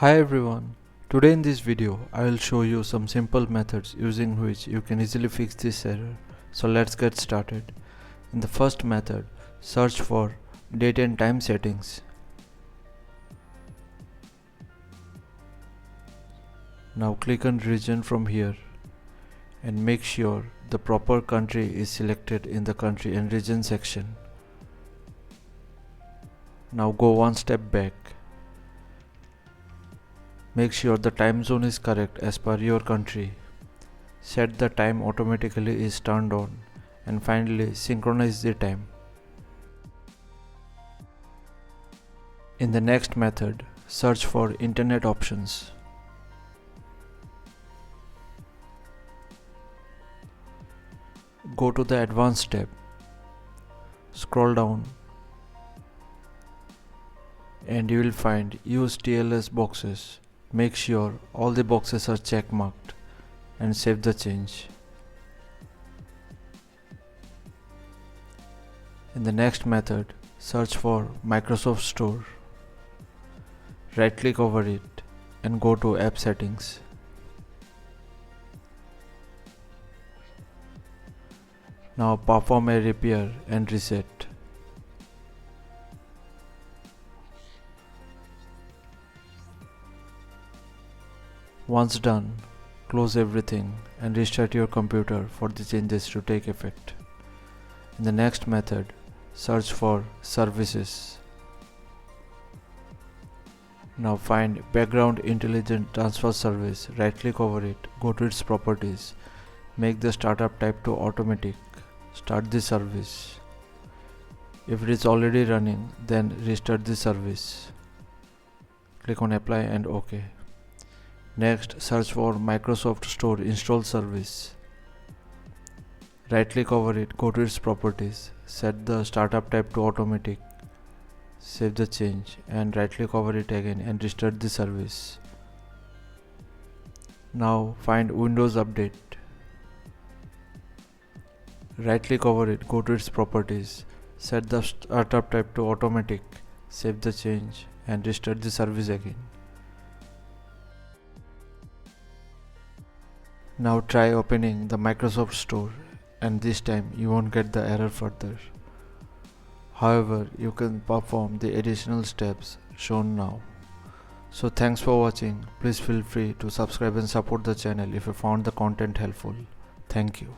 Hi everyone, today in this video I will show you some simple methods using which you can easily fix this error. So let's get started. In the first method, search for date and time settings. Now click on region from here and make sure the proper country is selected in the country and region section. Now go one step back. Make sure the time zone is correct as per your country. Set the time automatically is turned on, and finally synchronize the time. In the next method, search for internet options. Go to the advanced tab. Scroll down and you will find use TLS boxes. Make sure all the boxes are check marked and save the change. In the next method, search for Microsoft Store. Right click over it and go to App Settings. Now perform a repair and reset. Once done, close everything and restart your computer for the changes to take effect. In the next method, search for Services. Now find Background Intelligent Transfer Service, right click over it, go to its properties, make the startup type to automatic, start the service. If it is already running, then restart the service. Click on Apply and OK. Next, search for Microsoft Store Install Service. Right click over it, go to its properties, set the startup type to automatic, save the change and right click over it again and restart the service. Now find Windows Update. Right click over it, go to its properties, set the startup type to automatic, save the change and restart the service again. Now try opening the Microsoft Store and this time you won't get the error further. However, you can perform the additional steps shown now. So thanks for watching. Please feel free to subscribe and support the channel if you found the content helpful. Thank you.